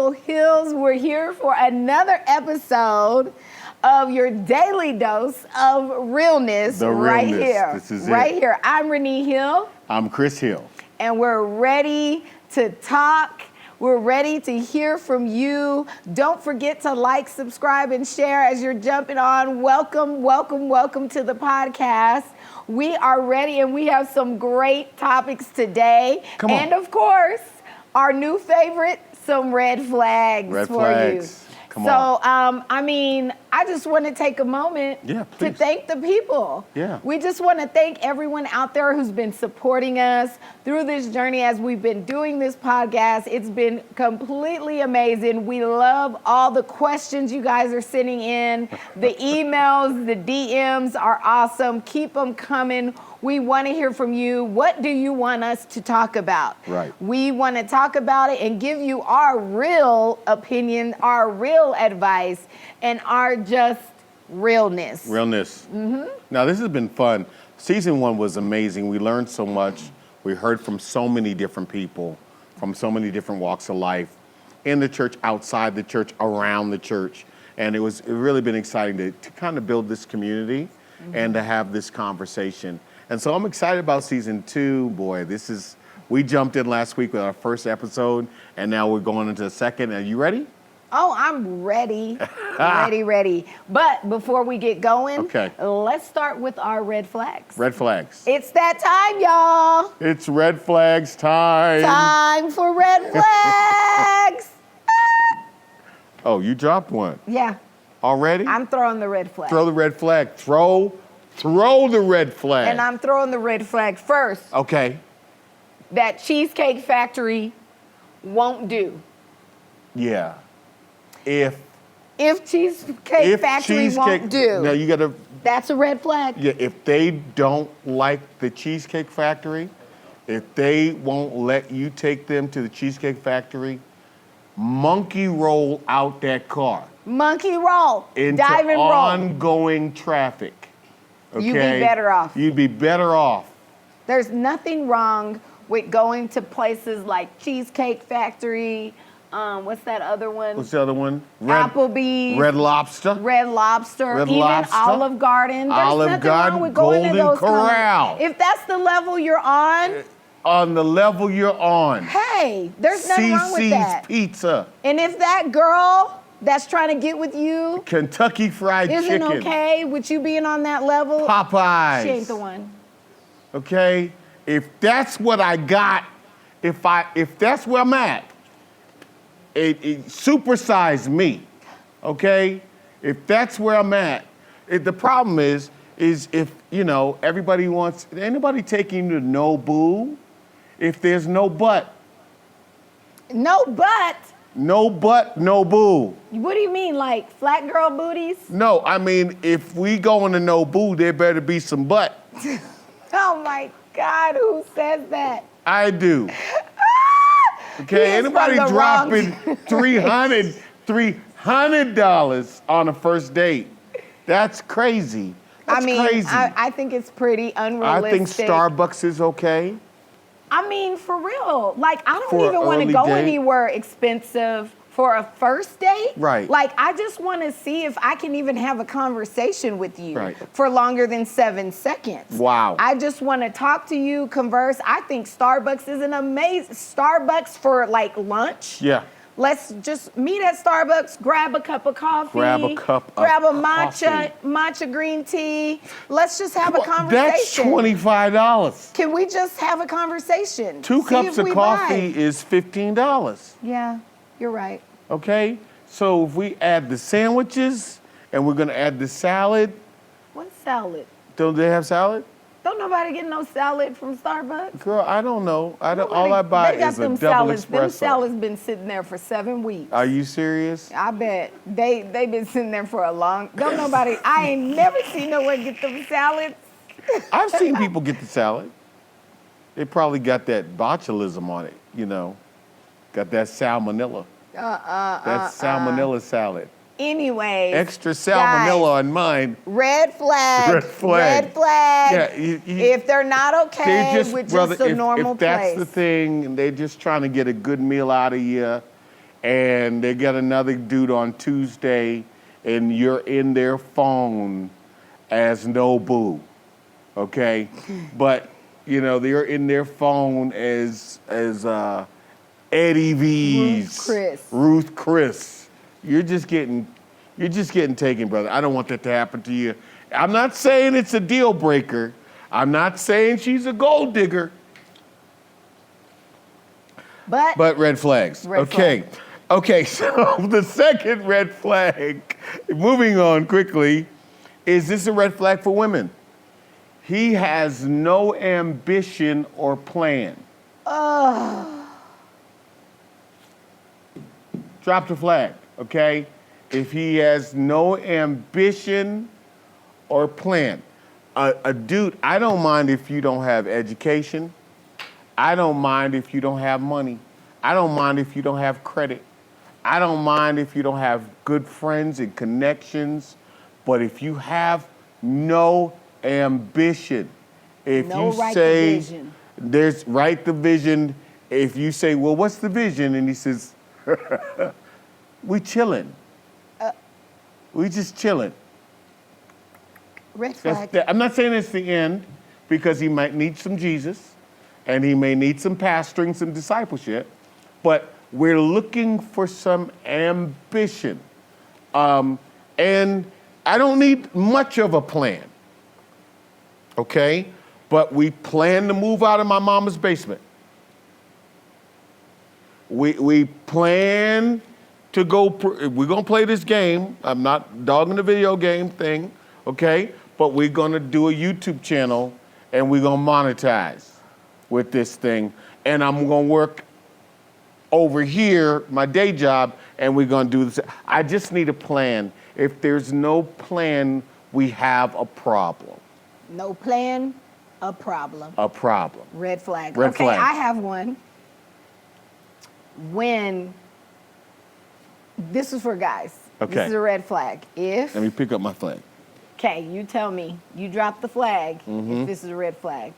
Rachel Hills. We're here for another episode of your daily dose of realness. The right realness. here. This is right it. here. I'm Renee Hill. I'm Chris Hill. And we're ready to talk. We're ready to hear from you. Don't forget to like, subscribe, and share as you're jumping on. Welcome, welcome, welcome to the podcast. We are ready, and we have some great topics today. Come on. And of course, our new favorite, some red flags Red for flags. you. Come so, on. I just want to take a moment Yeah, to please. thank the people. Yeah. We just want to thank everyone out there who's been supporting us through this journey as we've been doing this podcast. It's been completely amazing. We love all the questions you guys are sending in. The emails, the DMs are awesome. Keep them coming. We want to hear from you. What do you want us to talk about? Right. We want to talk about it and give you our real opinion, our real advice, and our just realness. Realness. Now, this has been fun. Season 1 was amazing. We learned so much. We heard from so many different people, from so many different walks of life, in the church, outside the church, around the church. And it really been exciting to kind of build this community and to have this conversation. And so I'm excited about season 2. Boy, we jumped in last week with our first episode, and now we're going into the second. Are you ready? Oh, I'm ready. ready. But before we get going, Okay. Let's start with our red flags. Red flags. It's that time, y'all. It's red flags time. Time for red flags. Oh, you dropped one. Yeah, Already? I'm throwing the red flag. Throw the red flag. Throw the red flag. And I'm throwing the red flag first. Okay. That Cheesecake Factory won't do. Yeah. If Cheesecake Factory won't do, Now you gotta. that's a red flag. Yeah. If they don't like the Cheesecake Factory, if they won't let you take them to the Cheesecake Factory, monkey roll out that car Monkey roll, into dive and roll. ongoing traffic. Okay? You'd be better off. You'd be better off. There's nothing wrong with going to places like Cheesecake Factory. What's that other one? What's the other one? Applebee's. Red Lobster. Red Lobster. Red even Lobster. Olive Garden. There's Olive nothing Garden, wrong with going to Golden those Corral. If that's the level you're on, On the level you're on. hey, there's nothing wrong with CC's that. Pizza. And if that girl that's trying to get with you Kentucky Fried isn't Chicken. okay with you being on that level, Popeyes. she ain't the one. Okay? If that's what I got, if that's where I'm at, it supersize me. Okay? If that's where I'm at, the problem is if, everybody wants, anybody taking you to Nobu, if there's no but. No but. No but, no boo. What do you mean, like flat girl booties? No, I mean, if we going to Nobu, there better be some butt. Oh my God, who says that? I do. He Okay, is anybody from the dropping wrong- $300 on a first date? That's crazy. That's crazy. I think it's pretty I unrealistic. think Starbucks is okay. I mean, for real. Like, I don't For even an want to early go date? anywhere expensive for a first date. Right. Like, I just want to see if I can even have a conversation with you Right. for longer than 7 seconds. Wow. I just want to talk to you, converse. I think Starbucks is an amazing, Starbucks for like lunch. Yeah. Let's just meet at Starbucks, grab a cup of coffee. Grab a cup of grab a coffee. matcha green tea. Let's just have a That's conversation. $25. Can we just have a conversation? 2 See cups if of we coffee vibe. is $15. Yeah, you're right. Okay? So if we add the sandwiches and we're gonna add the salad, What salad? don't they have salad? Don't nobody get no salad from Starbucks. Girl, I don't know. Nobody- All I buy they got is a them double salads. Them espresso. salads been sitting there for 7 weeks. Are you serious? I bet they been sitting there for a long. Don't nobody. I ain't never seen no one get them salads. I've seen people get the salad. They probably got that botulism on it, Got that salmonella. That salmonella salad. Anyways. Extra salmonella on mine. Red flag. Red flag. Red flag. Yeah, if they're not okay with brother, just a normal if that's place. the thing, and they're just trying to get a good meal out of you, and they get another dude on Tuesday, and you're in their phone as Nobu, okay? But you know they're in their phone as Eddie V's, Ruth Chris. You're just getting taken, brother. I don't want that to happen to you. I'm not saying it's a deal breaker. I'm not saying she's a gold digger. But red flags. Okay. Okay, so the second red flag, moving on quickly, is this a red flag for women? He has no ambition or plan. Drop the flag, okay? If he has no ambition or plan. A dude, I don't mind if you don't have education. I don't mind if you don't have money. I don't mind if you don't have credit. I don't mind if you don't have good friends and connections. But if you have no ambition, if you say there's right the vision, if you say, well, what's the vision? And he says, we chilling. We just chilling. Red flag. I'm not saying it's the end, because he might need some Jesus and he may need some pastoring, some discipleship, but we're looking for some ambition. And I don't need much of a plan, okay? But we plan to move out of my mama's basement. We plan to go, we're gonna play this game. I'm not dogging the video game thing, okay? But we're gonna do a YouTube channel and we're gonna monetize with this thing. And I'm gonna work over here, my day job, and we're gonna do this. I just need a plan. If there's no plan, we have a problem. No plan, a problem. A problem. Red flag. Red flag. I have one. When, this is for guys. Okay. This is a red flag. If, Let me pick up my flag. okay, you tell me, you drop the flag if this is a red flag.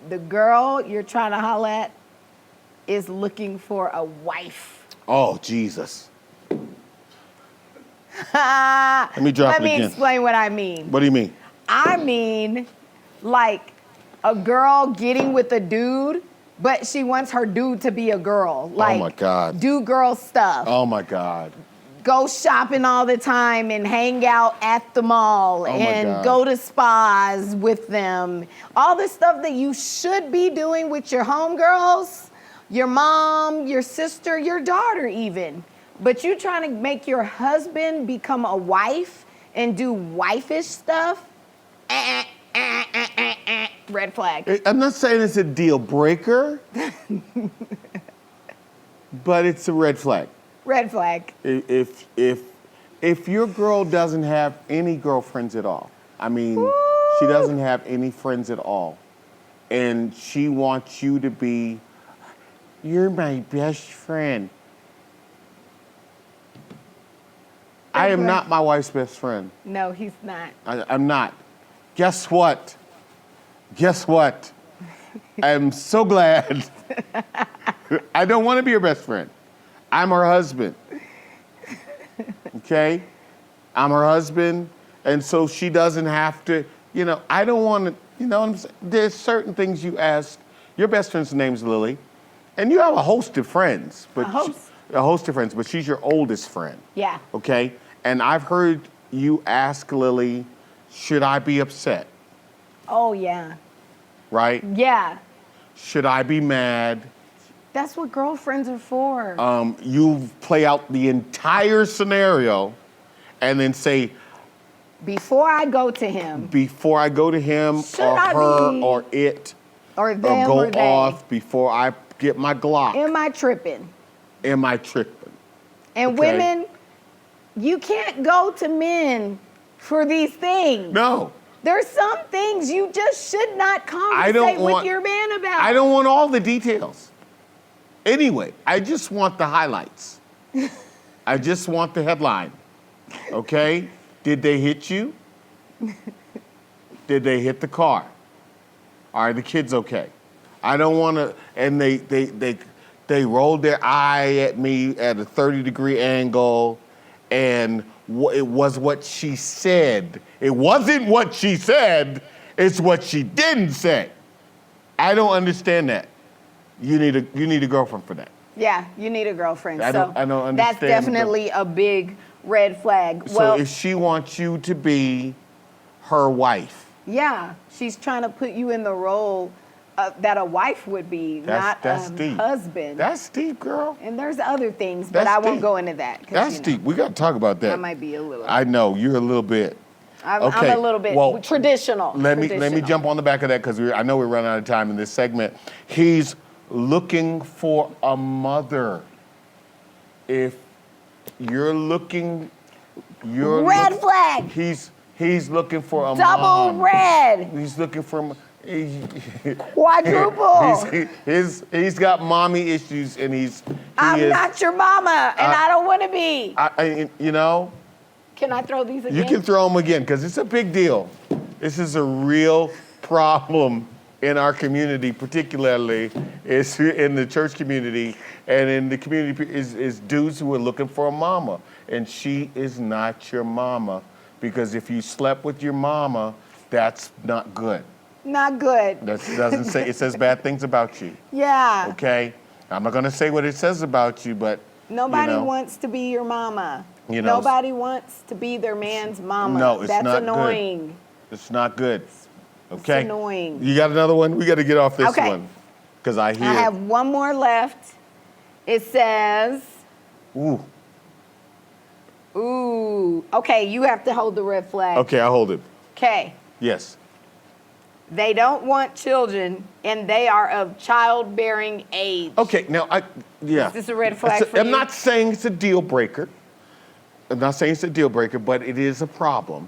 The girl you're trying to holler at is looking for a wife. Oh, Jesus. Let me drop it again. Let me explain what I mean. What do you mean? I mean, like a girl getting with a dude, but she wants her dude to be a girl. Like, oh my God. Do girl stuff. Oh my God. Go shopping all the time and hang out at the mall and go to spas with them. All the stuff that you should be doing with your homegirls, your mom, your sister, your daughter even. But you trying to make your husband become a wife and do wife-ish stuff? Red flag. I'm not saying it's a deal breaker, but it's a red flag. Red flag. If your girl doesn't have any girlfriends at all, I mean, she doesn't have any friends at all, and she wants you to be, you're my best friend. I am not my wife's best friend. No, he's not. I'm not. Guess what? Guess what? I'm so glad. I don't want to be her best friend. I'm her husband. Okay? I'm her husband, and so she doesn't have to, you know, I don't want to, you know what I'm saying? There's certain things you ask. Your best friend's name's Lily, and you have a host of friends. But a host of friends, but she's your oldest friend. Yeah. Okay? And I've heard you ask Lily, should I be upset? Oh, yeah. Right? Yeah. Should I be mad? That's what girlfriends are for. You play out the entire scenario and then say, before I go to him. Before I go to him or her or it. Or them or or go they. off before I get my Glock. Am I tripping? Am I tripping? And Okay. women, you can't go to men for these things. No. There's some things you just should not conversate with your man about. I don't want all the details. Anyway, I just want the highlights. I just want the headline. Okay? Did they hit you? Did they hit the car? Are the kids okay? I don't want to, and they They rolled their eye at me at a 30-degree angle, and it was what she said. It wasn't what she said, it's what she didn't say. I don't understand that. You need a girlfriend for that. Yeah, you need a girlfriend. I don't understand. That's definitely a big red flag. So if she wants you to be her wife. Yeah, she's trying to put you in the role that a wife would be, not a husband. That's deep, girl. And there's other things, but I won't go into that. That's deep. We got to talk about that. I might be a little. I know, you're a little bit. I'm a little bit traditional. Let me jump on the back of that because I know we're running out of time in this segment. He's looking for a mother. If you're looking, red flag. He's looking for a double mom. red. He's looking for quadruple. He's got mommy issues, and I'm not your mama, and I don't want to be. You know. Can I throw these again? You can throw them again because it's a big deal. This is a real problem in our community, particularly is in the church community, and in the community is dudes who are looking for a mama, and she is not your mama, because if you slept with your mama, that's not good. Not good. That doesn't say, it says bad things about you. Yeah. Okay? I'm not gonna say what it says about you, but nobody wants to be your mama. Nobody wants to be their man's mama. No, it's That's not annoying. Good. It's not good. Okay. It's annoying. You got another one? We got to get off this one. Because I hear. I have one more left. It says. Ooh. Okay, you have to hold the red flag. Okay, I hold it. Okay. Yes. They don't want children, and they are of childbearing age. Okay, now Is this a red flag for you? I'm not saying it's a deal breaker. I'm not saying it's a deal breaker, but it is a problem.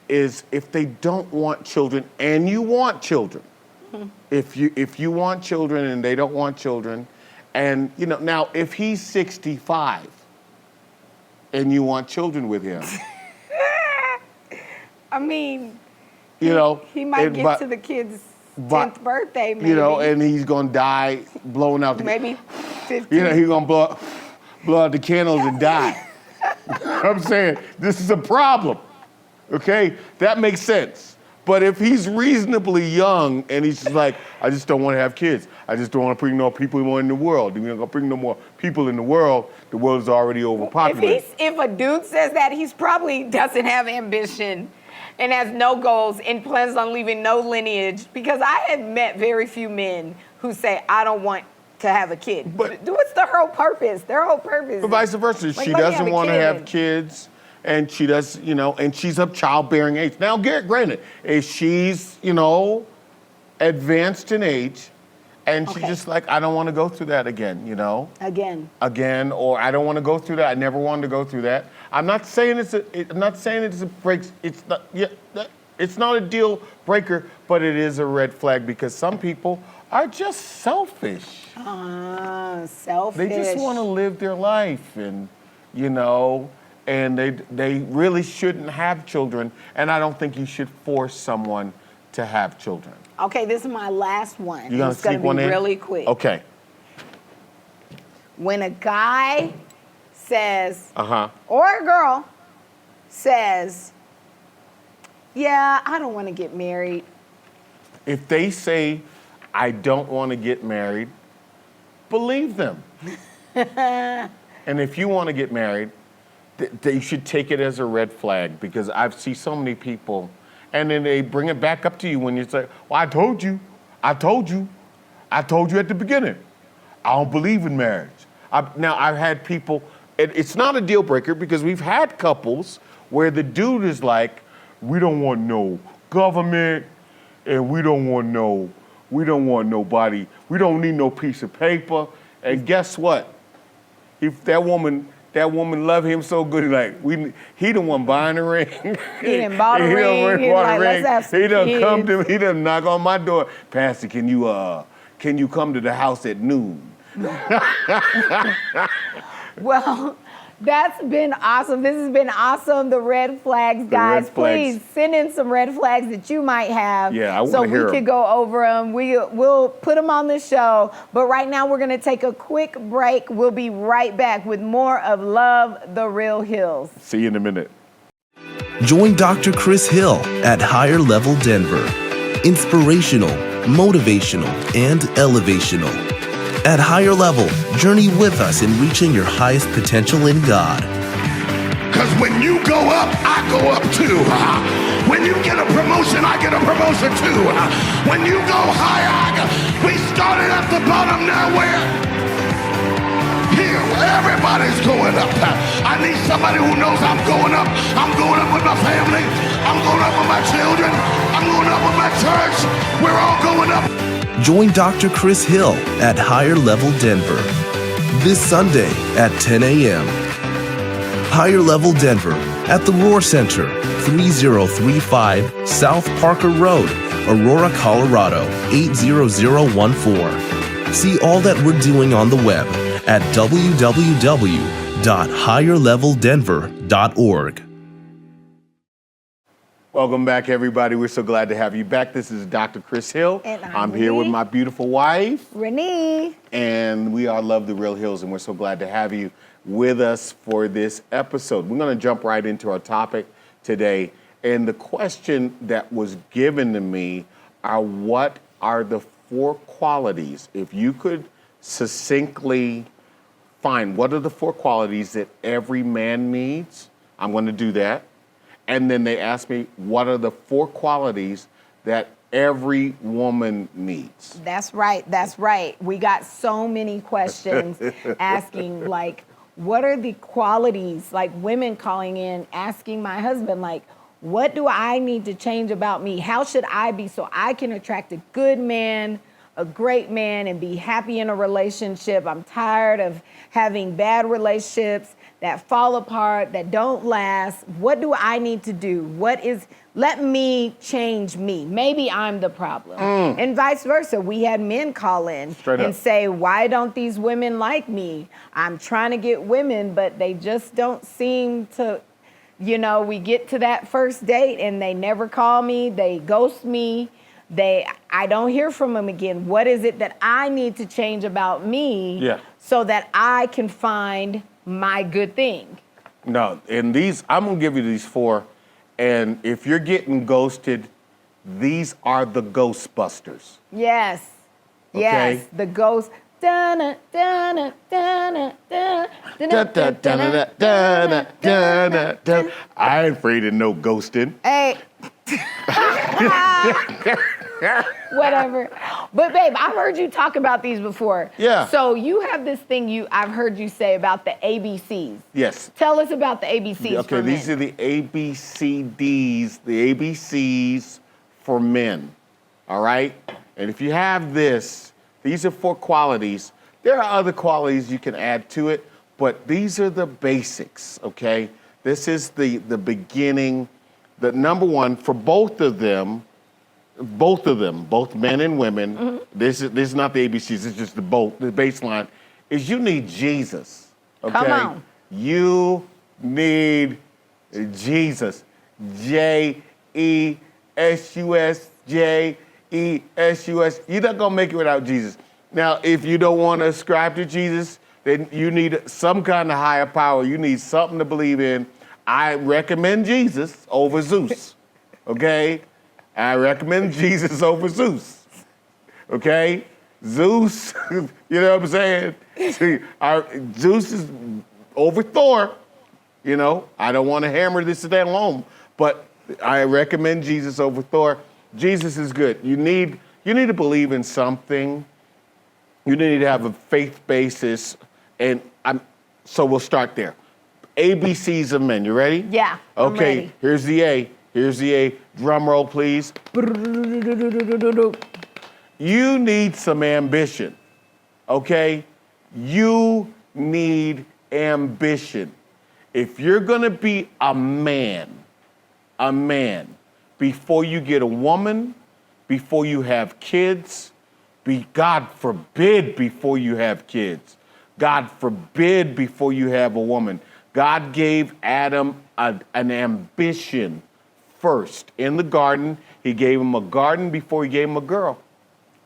Is if they don't want children and you want children. If you want children and they don't want children, and now if he's 65 and you want children with him. I mean, he might get to the kid's 10th birthday, maybe. And he's gonna die blowing out maybe 15. He's gonna blow out the candles and die. I'm saying this is a problem. Okay, that makes sense. But if he's reasonably young and he's just like, I just don't want to have kids. I just don't want to bring no people more in the world. If you're going to bring no more people in the world is already overpopulated. If a dude says that, he's probably doesn't have ambition and has no goals and plans on leaving no lineage. Because I have met very few men who say, I don't want to have a kid. But what's their whole purpose? Their whole purpose. But vice versa. She doesn't want to have kids. And she does, and she's of childbearing age. Now, granted, if she's, advanced in age, and she's just like, I don't want to go through that again, Again, or I don't want to go through that. I never wanted to go through that. I'm not saying it's a break. It's not. Yeah, it's not a deal breaker, but it is a red flag because some people are just selfish. Selfish. They just want to live their life, and and they really shouldn't have children, and I don't think you should force someone to have children. Okay, this is my last one. You gonna sneak one in? Really quick. Okay. When a guy says, or a girl says, yeah, I don't want to get married. If they say, I don't want to get married, believe them. And if you want to get married, they should take it as a red flag because I've seen so many people, and then they bring it back up to you when you say, well, I told you at the beginning. I don't believe in marriage. I've had people, it's not a deal breaker because we've had couples where the dude is like, we don't want no government, and we don't want nobody, we don't need no piece of paper, and guess what? If that woman loved him so good, he the one buying the ring. He didn't buy the ring. He done come to me. He done knock on my door. Pastor, can you come to the house at noon? Well, That's been awesome. This has been awesome. The red flags, guys. red flags. Please send in some red flags that you might have. Yeah, I so wanna hear we 'em. could go over them. We'll put them on the show. But right now, we're going to take a quick break. We'll be right back with more of Love the Real Hills. See you in a minute. Join Dr. Chris Hill at Higher Level Denver. Inspirational, motivational, and elevational. At Higher Level, journey with us in reaching your highest potential in God. Because when you go up, I go up too. When you get a promotion, I get a promotion too. When you go higher, we started at the bottom, now we're here. Everybody's going up. I need somebody who knows I'm going up. I'm going up with my family. I'm going up with my children. I'm going up with my church. We're all going up. Join Dr. Chris Hill at Higher Level Denver this Sunday at 10 a.m. Higher Level Denver at the Roar Center, 3035 South Parker Road, Aurora, Colorado, 80014. See all that we're doing on the web at www.higherleveldenver.org. Welcome back, everybody. We're so glad to have you back. This is Dr. Chris Hill. And I'm here with Renee. my beautiful wife, Renee. and we are Love the Real Hills, and we're so glad to have you with us for this episode. We're going to jump right into our topic today, and the question that was given to me are, what are the 4 qualities, if you could succinctly find what are the 4 qualities that every man needs? I'm going to do that. And then they asked me, what are the 4 qualities that every woman needs? That's right. That's right. We got so many questions asking, like, what are the qualities, like women calling in, asking my husband, like, what do I need to change about me? How should I be so I can attract a good man, a great man, and be happy in a relationship? I'm tired of having bad relationships that fall apart, that don't last. What do I need to do? Let me change me. Maybe I'm the problem. And vice versa. We had men call in Straight and up. say, why don't these women like me? I'm trying to get women, but they just don't seem to, we get to that first date and they never call me, they ghost me. I don't hear from them again. What is it that I need to change about me so that I can find my good thing? No, and I'm going to give you these 4. And if you're getting ghosted, these are the Ghostbusters. Yes. Okay. Yes. The ghost. Dun, dun, dun, dun, dun, dun, dun, dun, dun. I ain't afraid of no ghosting. Hey. Whatever. But babe, I've heard you talk about these before. Yeah. So you have this thing I've heard you say about the ABCs. Yes. Tell us about the ABCs Okay, for these men. are the ABCDs, the ABCs for men. All right? And if you have this, these are 4 qualities. There are other qualities you can add to it, but these are the basics, okay? This is the beginning. The number 1 for both of them, both men and women, this is not the ABCs, it's just the baseline, is you need Jesus, okay? Come on. You need Jesus. J-E-S-U-S, J-E-S-U-S. You're not going to make it without Jesus. Now, if you don't want to ascribe to Jesus, then you need some kind of higher power. You need something to believe in. I recommend Jesus over Zeus, okay? I recommend Jesus over Zeus, okay? Zeus, you know what I'm saying? See, Zeus is over Thor, I don't want to hammer this down home, but I recommend Jesus over Thor. Jesus is good. You need to believe in something. You need to have a faith basis, and so we'll start there. ABCs of men. You ready? Yeah, I'm Okay, ready. here's the A. Here's the A. Drum roll, please. You need some ambition, okay? You need ambition. If you're gonna be a man, before you get a woman, before you have kids, God forbid before you have kids, God forbid before you have a woman, God gave Adam an ambition first. In the garden, he gave him a garden before he gave him a girl.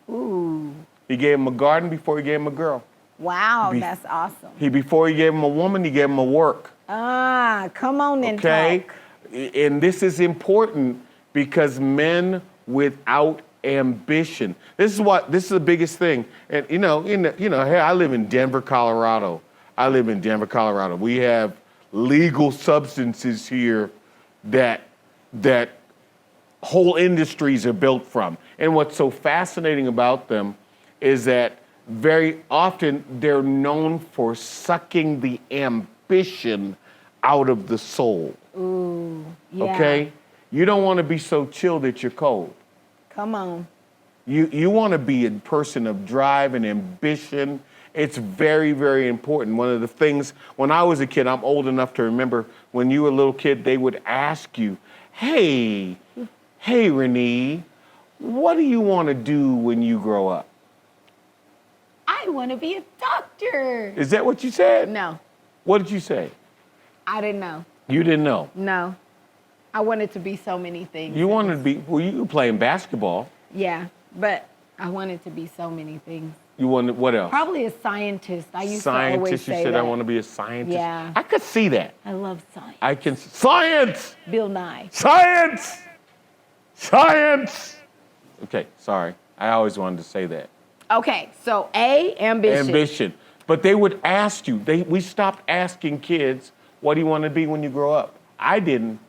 Ooh. He gave him a garden before he gave him a girl. Wow, that's awesome. Before he gave him a woman, he gave him a work. Ah, come on and Okay? talk. And this is important because men without ambition. This is the biggest thing. And hey, I live in Denver, Colorado. We have legal substances here that whole industries are built from. And what's so fascinating about them is that very often they're known for sucking the ambition out of the soul. Ooh, yeah. Okay? You don't want to be so chill that you're cold. Come on. You want to be a person of drive and ambition. It's very, very important. One of the things, when I was a kid, I'm old enough to remember when you were a little kid, they would ask you, hey, Renee, what do you want to do when you grow up? I want to be a doctor. Is that what you said? No, What did you say? I didn't know. You didn't know. No. I wanted to be so many things. You wanted to be, well, you were playing basketball. Yeah, but I wanted to be so many things. You wanted, what else? Probably a scientist. I used to always Scientist, you say said that. I want to be a scientist. Yeah. I could see that. I love science. I can, science! Bill Nye. Science! Science! Okay, sorry. I always wanted to say that. Okay, so A, ambition. Ambition. But they would ask you, we stopped asking kids, what do you want to be when you grow up? I didn't.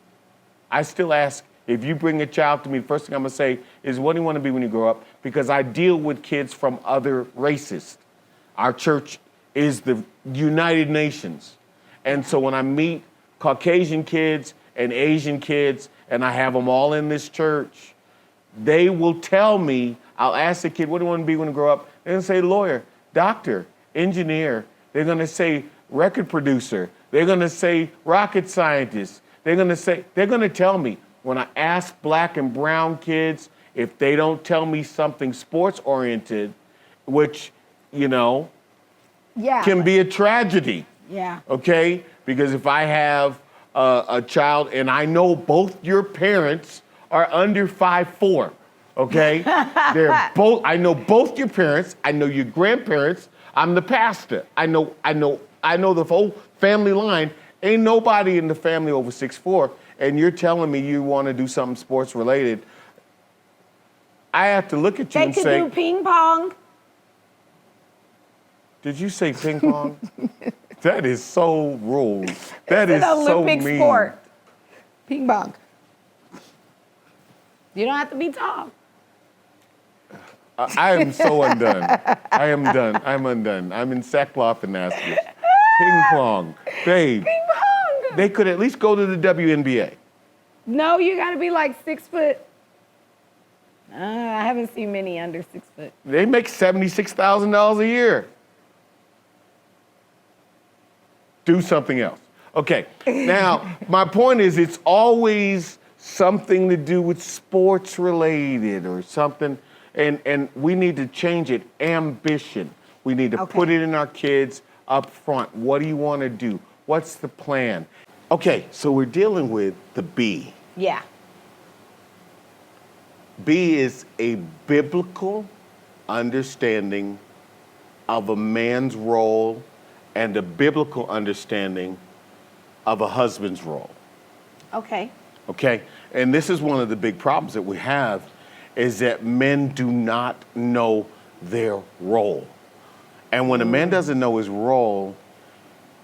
I still ask, if you bring a child to me, the first thing I'm going to say is, what do you want to be when you grow up? Because I deal with kids from other races. Our church is the United Nations. And so when I meet Caucasian kids and Asian kids, and I have them all in this church, they will tell me, I'll ask the kid, what do you want to be when you grow up? They're going to say lawyer, doctor, engineer. They're going to say record producer. They're going to say rocket scientist. They're going to tell me. When I ask black and brown kids, if they don't tell me something sports oriented, which, Yeah. can be a tragedy. Yeah. Okay? Because if I have a child and I know both your parents are under 5'4", okay? I know both your parents, I know your grandparents, I'm the pastor. I know the whole family line. Ain't nobody in the family over 6'4", and you're telling me you want to do something sports related. I have to look at you They and could say, do ping pong. did you say ping pong? That is so rude. That is It's an so Olympic mean. sport. Ping pong. You don't have to be tall. I am so undone. I am done. I'm undone. I'm in sackcloth and ashes. Ping pong. Babe, Ping pong. they could at least go to the WNBA. No, you got to be like 6 foot. I haven't seen many under 6 foot. They make $76,000 a year. Do something else. Okay, now, my point is it's always something to do with sports related or something, and we need to change it. Ambition. We need to put it in our kids up front. What do you want to do? What's the plan? Okay, so we're dealing with the B. Yeah. B is a biblical understanding of a man's role and a biblical understanding of a husband's role. Okay. Okay? And this is one of the big problems that we have is that men do not know their role. And when a man doesn't know his role,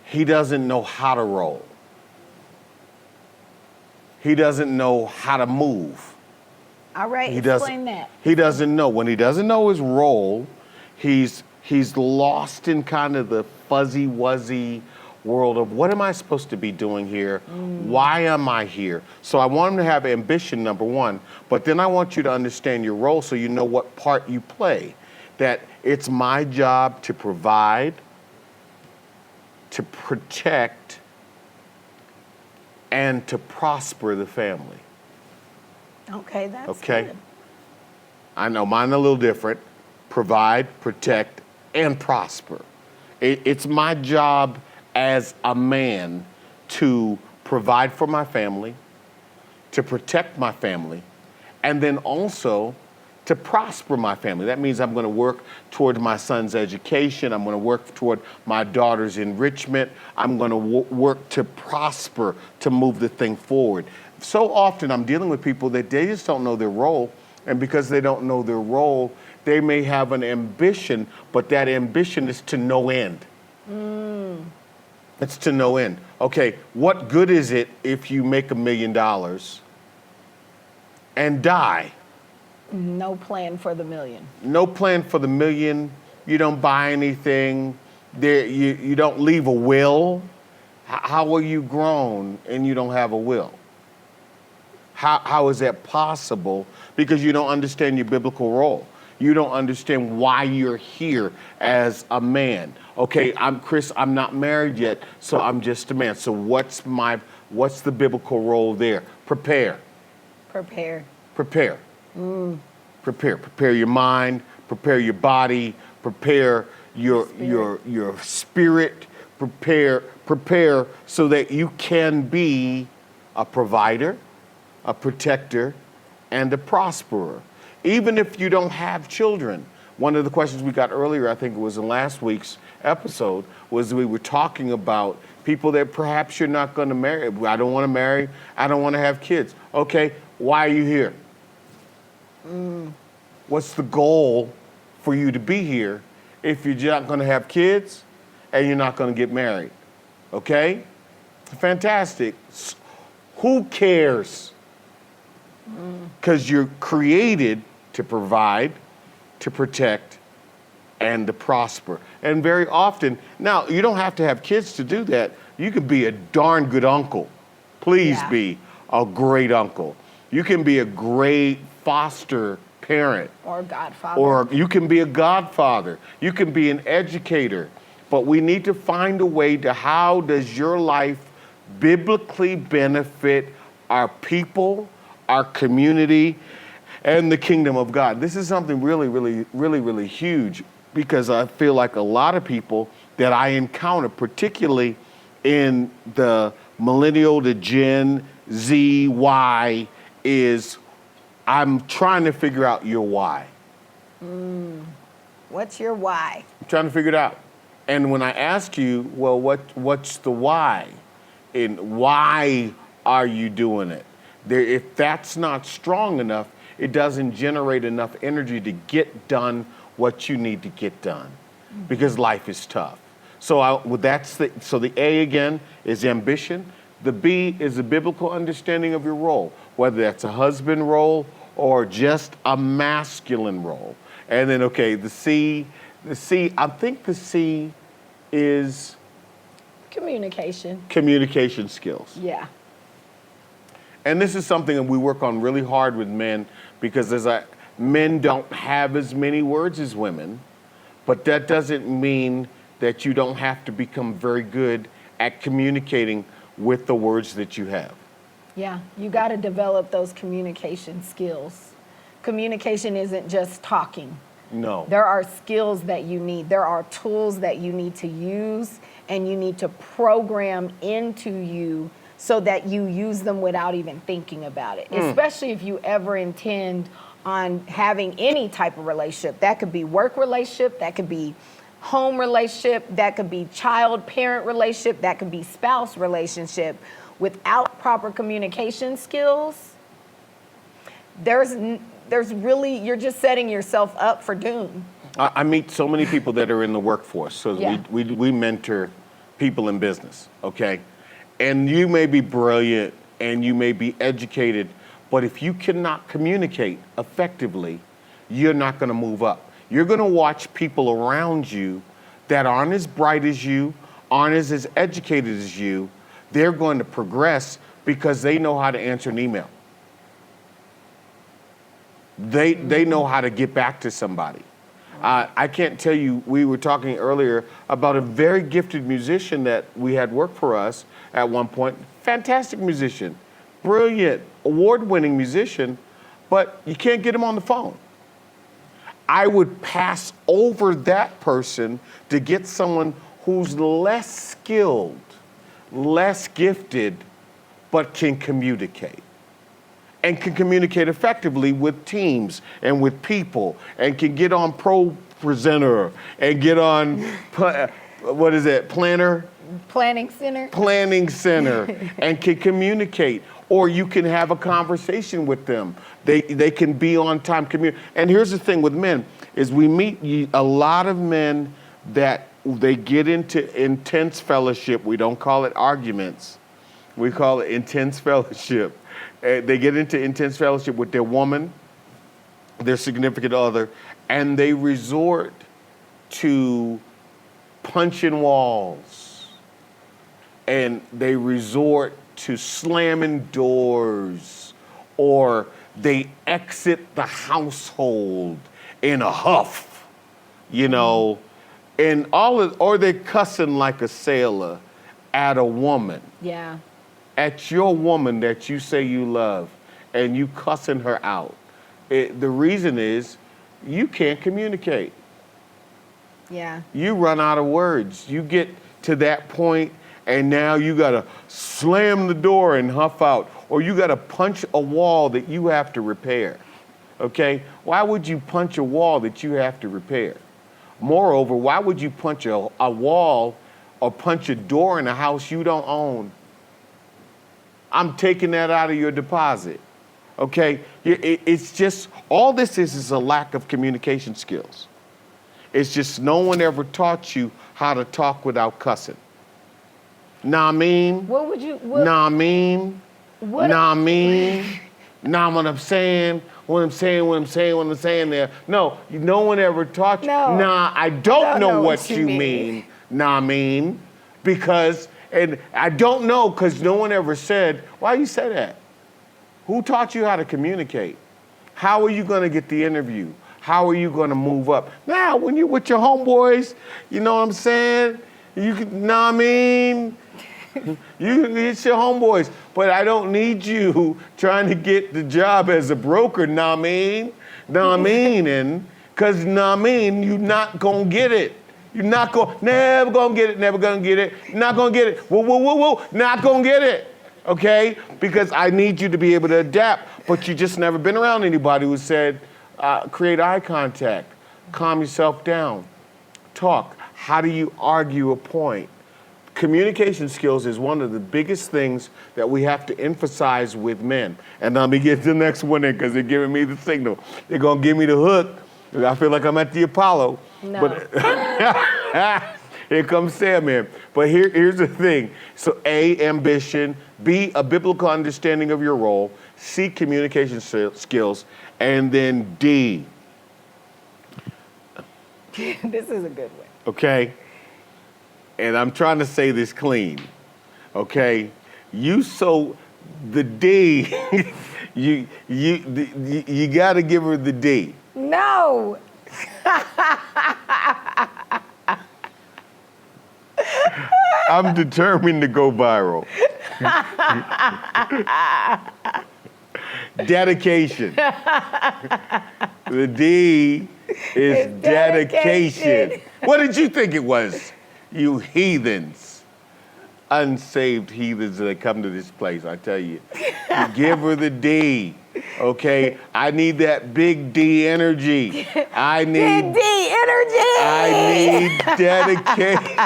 he doesn't know how to roll. He doesn't know how to move. All right, He explain that. He doesn't know. When he doesn't know his role, he's lost in kind of the fuzzy-wuzzy world of what am I supposed to be doing here? Why am I here? So I want him to have ambition, number one, but then I want you to understand your role so you know what part you play. That it's my job to provide, to protect, and to prosper the family. Okay, that's Okay. good. I know mine are a little different. Provide, protect, and prosper. It's my job as a man to provide for my family, to protect my family, and then also to prosper my family. That means I'm going to work toward my son's education. I'm going to work toward my daughter's enrichment. I'm going to work to prosper, to move the thing forward. So often I'm dealing with people that they just don't know their role. And because they don't know their role, they may have an ambition, but that ambition is to no end. It's to no end. Okay, what good is it if you make $1 million and die? No plan for the million. No plan for the million. You don't buy anything. You don't leave a will. How are you grown and you don't have a will? How is that possible? Because you don't understand your biblical role. You don't understand why you're here as a man. Okay, I'm Chris, I'm not married yet, so I'm just a man. So what's the biblical role there? Prepare. Prepare. Prepare. Prepare your mind, prepare your body, prepare your spirit, prepare so that you can be a provider, a protector, and a prosperer. Even if you don't have children. One of the questions we got earlier, I think it was in last week's episode, was we were talking about people that perhaps you're not going to marry. I don't want to marry. I don't want to have kids. Okay, why are you here? What's the goal for you to be here if you're not going to have kids and you're not going to get married? Okay? Fantastic. Who cares? Because you're created to provide, to protect, and to prosper. And very often, now you don't have to have kids to do that. You can be a darn good uncle. Please be a great uncle. You can be a great foster parent. Or godfather. Or you can be a godfather. You can be an educator. But we need to find a way to how does your life biblically benefit our people, our community, and the kingdom of God. This is something really huge because I feel like a lot of people that I encounter, particularly in the millennial to Gen Z, Y, is I'm trying to figure out your why. What's your why? I'm trying to figure it out. And when I ask you, well, what's the why? And why are you doing it? If that's not strong enough, it doesn't generate enough energy to get done what you need to get done because life is tough. So the A again is ambition. The B is the biblical understanding of your role, whether that's a husband role or just a masculine role. And then, okay, the C, I think the C is communication skills. Yeah. And this is something that we work on really hard with men because men don't have as many words as women, but that doesn't mean that you don't have to become very good at communicating with the words that you have. Yeah, you got to develop those communication skills. Communication isn't just talking. No. There are skills that you need. There are tools that you need to use and you need to program into you so that you use them without even thinking about it, especially if you ever intend on having any type of relationship. That could be work relationship, that could be home relationship, that could be child-parent relationship, that could be spouse relationship. Without proper communication skills, there's really, you're just setting yourself up for doom. I meet so many people that are in the workforce. So Yeah. we mentor people in business, okay? And you may be brilliant and you may be educated, but if you cannot communicate effectively, you're not going to move up. You're going to watch people around you that aren't as bright as you, aren't as educated as you. They're going to progress because they know how to answer an email. They know how to get back to somebody. I can't tell you, we were talking earlier about a very gifted musician that we had work for us at one point. Fantastic musician, brilliant, award-winning musician, but you can't get him on the phone. I would pass over that person to get someone who's less skilled, less gifted, but can communicate. And can communicate effectively with teams and with people, and can get on Pro Presenter and get on, Planner? Planning Center. Planning Center, and can communicate. Or you can have a conversation with them. They can be on time. And here's the thing with men, is we meet a lot of men that they get into intense fellowship. We don't call it arguments. We call it intense fellowship. They get into intense fellowship with their woman, their significant other, and they resort to punching walls. And they resort to slamming doors, or they exit the household in a huff, and or they're cussing like a sailor at a woman. Yeah. At your woman that you say you love, and you cussing her out. The reason is you can't communicate. Yeah. You run out of words. You get to that point, and now you gotta slam the door and huff out, or you gotta punch a wall that you have to repair. Okay? Why would you punch a wall that you have to repair? Moreover, why would you punch a wall or punch a door in a house you don't own? I'm taking that out of your deposit. Okay? It's just, all this is a lack of communication skills. It's just no one ever taught you how to talk without cussing. Nah, I mean. What would you? Nah, I mean. What? Nah, I mean. Nah, what I'm saying there. No, no one ever taught you. No. Nah, I don't know what you mean. Nah, I mean. Because, and I don't know because no one ever said, why you say that? Who taught you how to communicate? How are you going to get the interview? How are you going to move up? Now, when you're with your homeboys, you know what I'm saying? You can, nah, I mean. It's your homeboys, but I don't need you trying to get the job as a broker, nah, I mean. Nah, I mean, and because nah, I mean, you're not going to get it. You're not going, never going to get it, never going to get it, not going to get it, whoa, not going to get it, okay? Because I need you to be able to adapt, but you just never been around anybody who said, create eye contact, calm yourself down, talk. How do you argue a point? Communication skills is one of the biggest things that we have to emphasize with men. And let me get to the next one in because they're giving me the signal. They're going to give me the hook. I feel like I'm at the Apollo. No. But here comes Sam in. But here's the thing. So A, ambition. B, a biblical understanding of your role. C, communication skills. And then D. This is a good one. Okay? And I'm trying to say this clean, okay? The D, you got to give her the D. No. I'm determined to go viral. Dedication. The D is It's dedication. What did you think it was? You heathens, unsaved heathens that come to this place, I tell you. You give her the D, okay? I need that big D energy. Big D energy. I need dedication.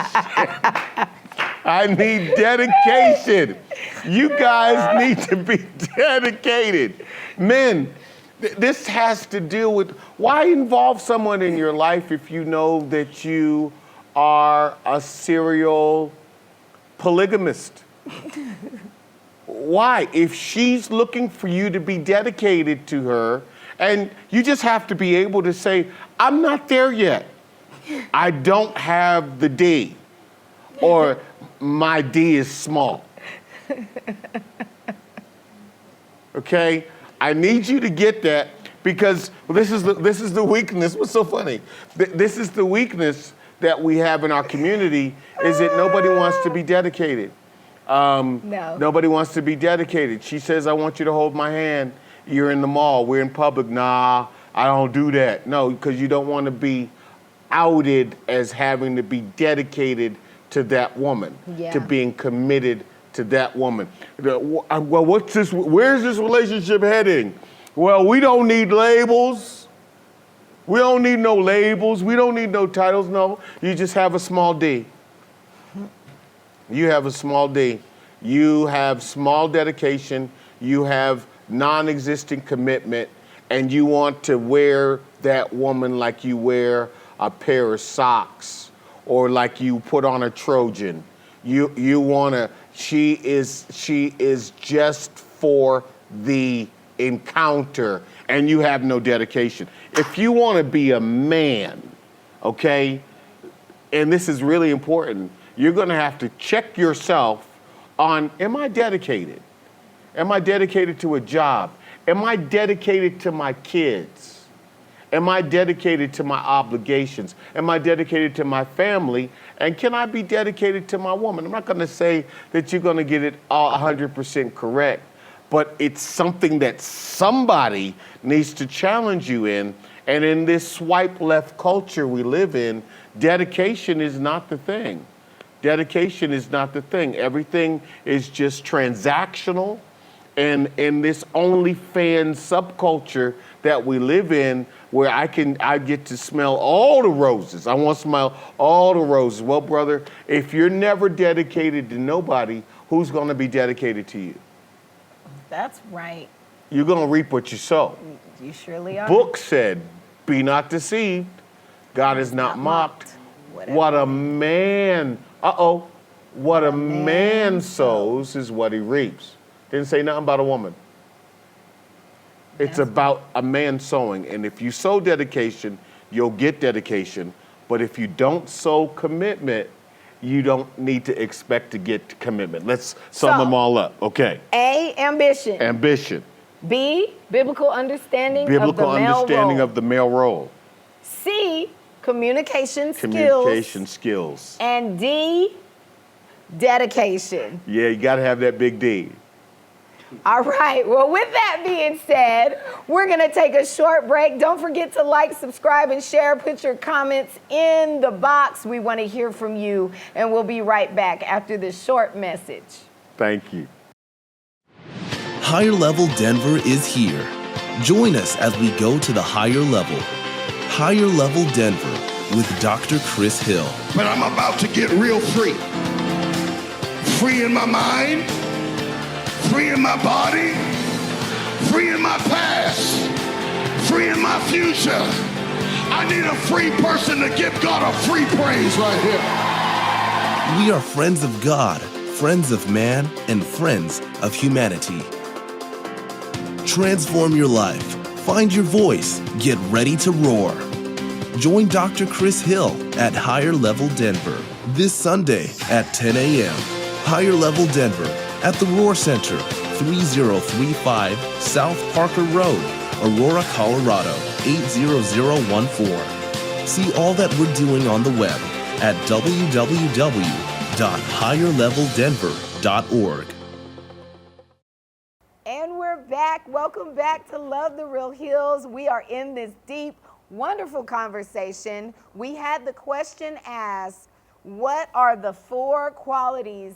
I need dedication. You guys need to be dedicated. Men, this has to deal with, why involve someone in your life if you know that you are a serial polygamist? Why? If she's looking for you to be dedicated to her, and you just have to be able to say, I'm not there yet. I don't have the D, or my D is small. Okay? I need you to get that because this is the weakness. What's so funny? This is the weakness that we have in our community is that nobody wants to be dedicated. No. Nobody wants to be dedicated. She says, I want you to hold my hand. You're in the mall. We're in public. Nah, I don't do that. No, because you don't want to be outed as having to be dedicated to that woman, Yeah. to being committed to that woman. Well, what's this? Where's this relationship heading? Well, we don't need labels. We don't need no labels. We don't need no titles. No, you just have a small D. You have a small D. You have small dedication. You have non-existent commitment, and you want to wear that woman like you wear a pair of socks or like you put on a Trojan. You want to. She is just for the encounter, and you have no dedication. If you want to be a man, okay, and this is really important, you're going to have to check yourself on, am I dedicated? Am I dedicated to a job? Am I dedicated to my kids? Am I dedicated to my obligations? Am I dedicated to my family? And can I be dedicated to my woman? I'm not going to say that you're going to get it all 100% correct, but it's something that somebody needs to challenge you in. And in this swipe left culture we live in, dedication is not the thing. Dedication is not the thing. Everything is just transactional. And in this OnlyFans subculture that we live in, where I get to smell all the roses. I want to smell all the roses. Well, brother, if you're never dedicated to nobody, who's going to be dedicated to you? That's right. You're going to reap what you sow. You surely are. Book said, be not deceived. God is not mocked. Whatever. What a man, what a man sows is what he reaps. Didn't say nothing about a woman. It's about a man sowing. And if you sow dedication, you'll get dedication. But if you don't sow commitment, you don't need to expect to get commitment. Let's sum them all up. Okay. A, ambition. Ambition. B, biblical understanding of the male role. C, communication skills. And D, dedication. Yeah, you got to have that big D. All right. Well, with that being said, we're going to take a short break. Don't forget to like, subscribe, and share. Put your comments in the box. We want to hear from you, and we'll be right back after this short message. Thank you. Higher Level Denver is here. Join us as we go to the higher level. Higher Level Denver with Dr. Chris Hill. But I'm about to get real free. Free in my mind, free in my body, free in my past, free in my future. I need a free person to give God a free praise right here. We are friends of God, friends of man, and friends of humanity. Transform your life. Find your voice. Get ready to roar. Join Dr. Chris Hill at Higher Level Denver this Sunday at 10 a.m. Higher Level Denver at the Roar Center, 3035 South Parker Road, Aurora, Colorado, 80014. See all that we're doing on the web at www.higherleveldenver.org. And we're back. Welcome back to Love the Real Hills. We are in this deep, wonderful conversation. We had the question asked, what are the 4 qualities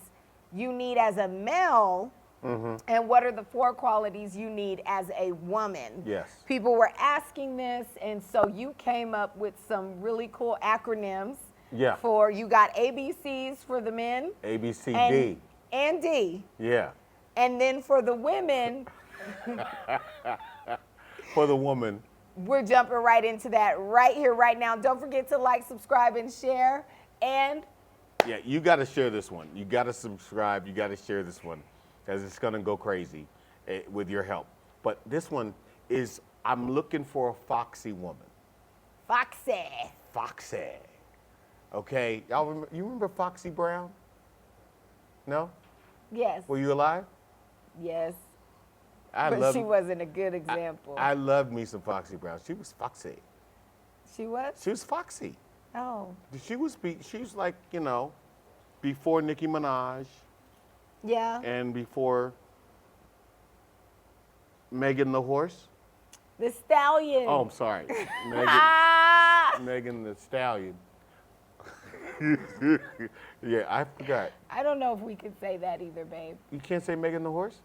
you need as a male, and what are the 4 qualities you need as a woman? Yes. People were asking this, and so you came up with some really cool acronyms. Yeah. You got ABCs for the men. A, B, C, and, D. And D. Yeah. And then for the women, For the woman. we're jumping right into that right here, right now. Don't forget to like, subscribe, and share. And Yeah, you got to share this one. You got to subscribe. You got to share this one, because it's going to go crazy with your help. But this one is, I'm looking for a foxy woman. Foxy. Foxy. Okay, y'all you remember Foxy Brown? No? Yes. Were you alive? Yes. I But she wasn't a good example. I loved me some Foxy Brown. She was foxy. She was? She was foxy. Oh. She was like, before Nicki Minaj Yeah. and before Megan the Horse. The Stallion. Oh, I'm sorry. Ah! Megan the Stallion. Yeah, I forgot. I don't know if we could say that either, babe. You can't say Megan the horse?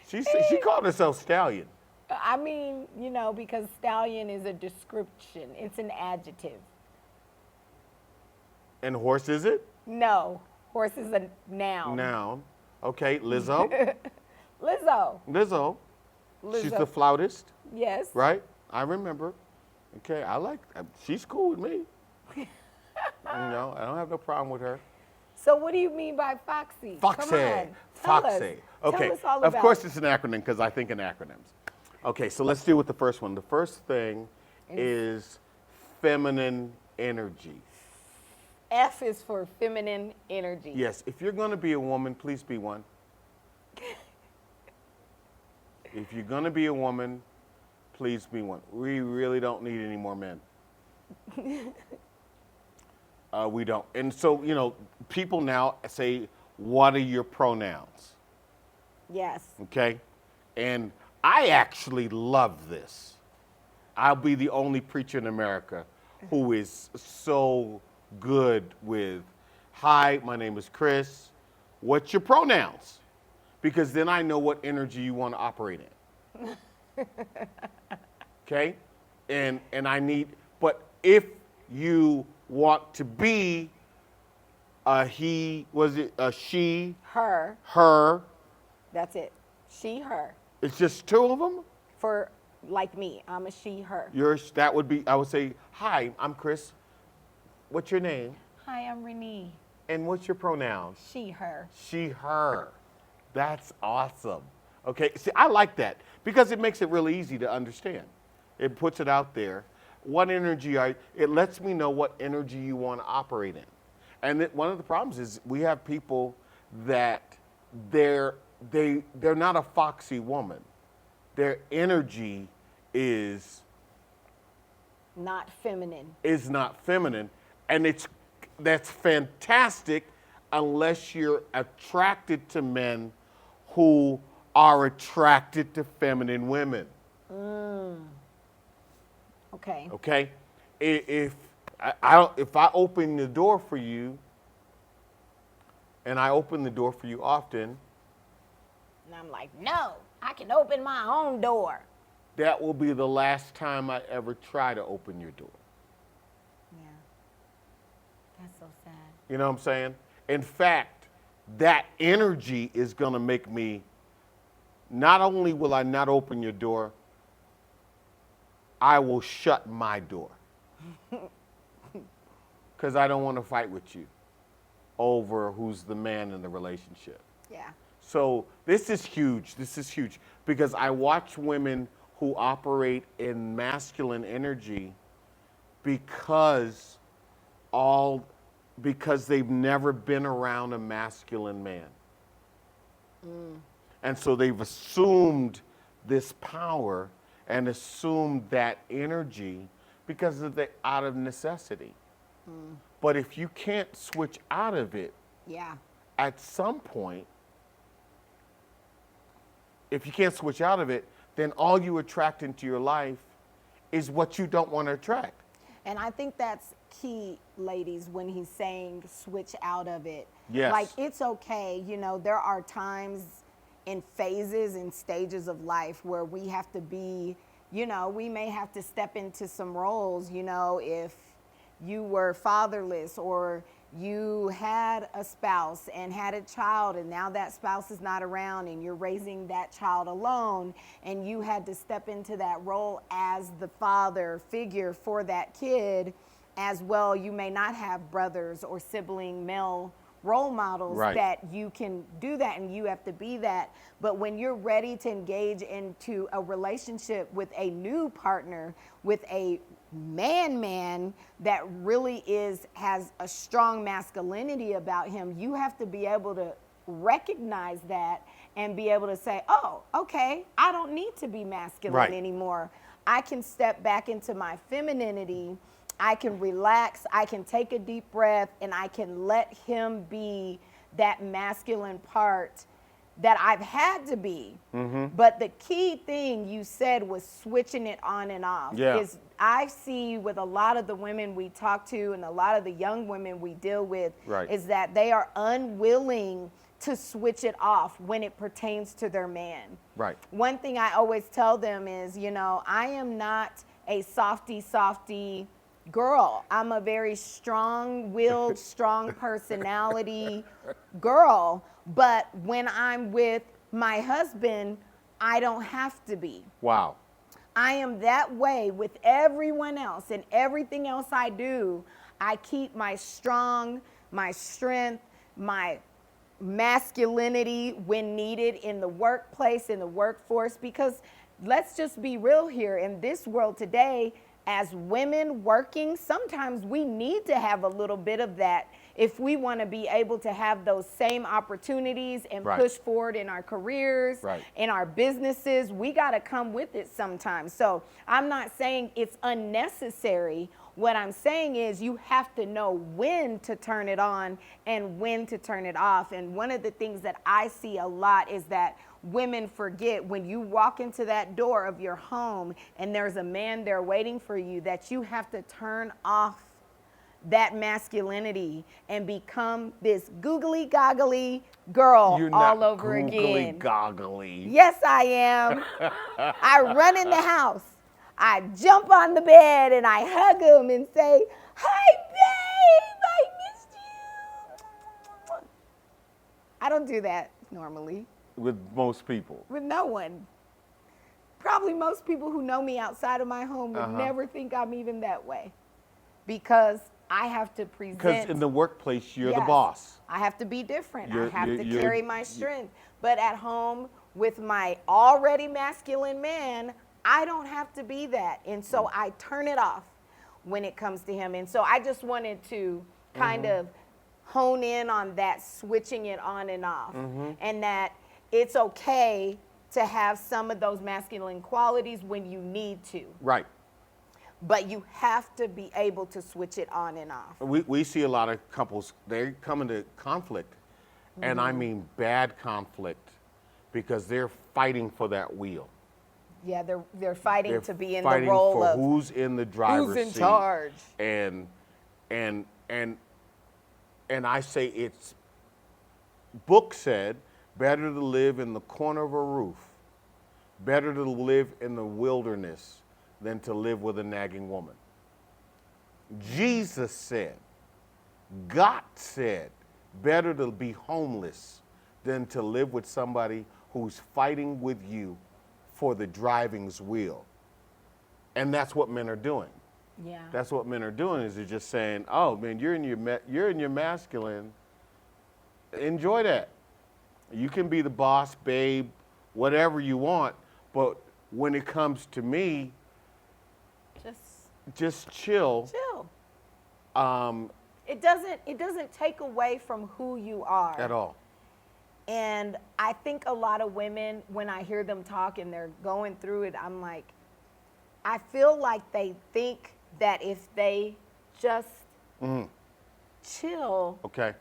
She called herself Stallion. I mean, you know, because stallion is a description. It's an adjective. And horse is it? No, horse is a noun. Noun. Okay, Lizzo. Lizzo. Lizzo. She's the flautist, Yes. right? I remember. Okay, she's cool with me. I don't have no problem with her. So what do you mean by Foxy? Foxy. Come on, tell us. Foxy. Okay. Tell us all Of about course it. it's an acronym because I think in acronyms. Okay, so let's deal with the first one. The first thing is feminine energy. F is for feminine energy. Yes, if you're going to be a woman, please be one. If you're going to be a woman, please be one. We really don't need any more men. We don't. And so, people now say, what are your pronouns? Yes. Okay? And I actually love this. I'll be the only preacher in America who is so good with, hi, my name is Chris. What's your pronouns? Because then I know what energy you want to operate in. Okay? And but if you want to be a she, Her. her, That's it. She, her. it's just two of them? For like me, I'm a she, her. That would be, I would say, hi, I'm Chris. What's your name? Hi, I'm Renee. And what's your pronouns? She, her. She, her. That's awesome. Okay, see, I like that because it makes it really easy to understand. It puts it out there. What energy it lets me know what energy you want to operate in. And one of the problems is we have people that they're not a foxy woman. Their energy is Not feminine. not feminine, and that's fantastic unless you're attracted to men who are attracted to feminine women. Okay. Okay, if I open the door for you, and I open the door for you often, And I'm like, no, I can open my own door. that will be the last time I ever try to open your door. Yeah. That's so sad. You know what I'm saying? In fact, that energy is going to make me, not only will I not open your door, I will shut my door. Because I don't want to fight with you over who's the man in the relationship. Yeah. So this is huge. This is huge because I watch women who operate in masculine energy because they've never been around a masculine man. And so they've assumed this power and assumed that energy because out of necessity. But if you can't switch out of it, Yeah. at some point, if you can't switch out of it, then all you attract into your life is what you don't want to attract. And I think that's key, ladies, when he's saying switch out of it. Yes. Like, it's okay. You know, there are times in phases and stages of life where we have to be, we may have to step into some roles, if you were fatherless or you had a spouse and had a child and now that spouse is not around and you're raising that child alone and you had to step into that role as the father figure for that kid as well. You may not have brothers or sibling male role models Right. that you can do that and you have to be that. But when you're ready to engage into a relationship with a new partner, with a man that really has a strong masculinity about him, you have to be able to recognize that and be able to say, oh, okay, I don't need to be masculine Right. anymore. I can step back into my femininity. I can relax, I can take a deep breath, and I can let him be that masculine part that I've had to be. But the key thing you said was switching it on and off. Yeah. Is I see with a lot of the women we talk to and a lot of the young women we deal with Right. is that they are unwilling to switch it off when it pertains to their man. Right. One thing I always tell them is, I am not a softy girl. I'm a very strong-willed, strong personality girl. But when I'm with my husband, I don't have to be. Wow. I am that way with everyone else, and everything else I do, I keep my strength, my masculinity when needed in the workplace, in the workforce, because let's just be real here. In this world today, as women working, sometimes we need to have a little bit of that if we want to be able to have those same opportunities and Right. push forward in our careers, Right. in our businesses. We got to come with it sometimes. So I'm not saying it's unnecessary. What I'm saying is you have to know when to turn it on and when to turn it off. And one of the things that I see a lot is that women forget when you walk into that door of your home and there's a man there waiting for you, that you have to turn off that masculinity and become this googly goggly girl You're all not over googly again. goggly. Yes, I am. I run in the house. I jump on the bed and I hug him and say, "Hi, babe, I missed you." I don't do that normally With most people. with no one. Probably most people who know me outside of my home would never think I'm even that way, because I have to present. Because in the workplace, you're the Yes. boss. I have to be different. I You're- have you're- to you're- carry my strength. But at home with my already masculine man, I don't have to be that. And so I turn it off when it comes to him. And so I just wanted to kind of hone in on that, switching it on and off. And that it's okay to have some of those masculine qualities when you need to. Right. But you have to be able to switch it on and off. We see a lot of couples, they come into conflict, and I mean bad conflict, because they're fighting for that wheel. Yeah, they're fighting They're to be in fighting the role for of who's in the driver's who's in seat. charge. And I say it's, book said, better to live in the corner of a roof, better to live in the wilderness than to live with a nagging woman. Jesus said, God said, better to be homeless than to live with somebody who's fighting with you for the driving's wheel. And that's what men are doing. Yeah. That's what men are doing, is they're just saying, "Oh man, you're in your masculine. Enjoy that. You can be the boss, babe, whatever you want, but when it comes to me, just chill." Chill. Um, It doesn't take away from who you are. at all. And I think a lot of women, when I hear them talk and they're going through it, I'm like, I feel like they think that if they just chill, Okay.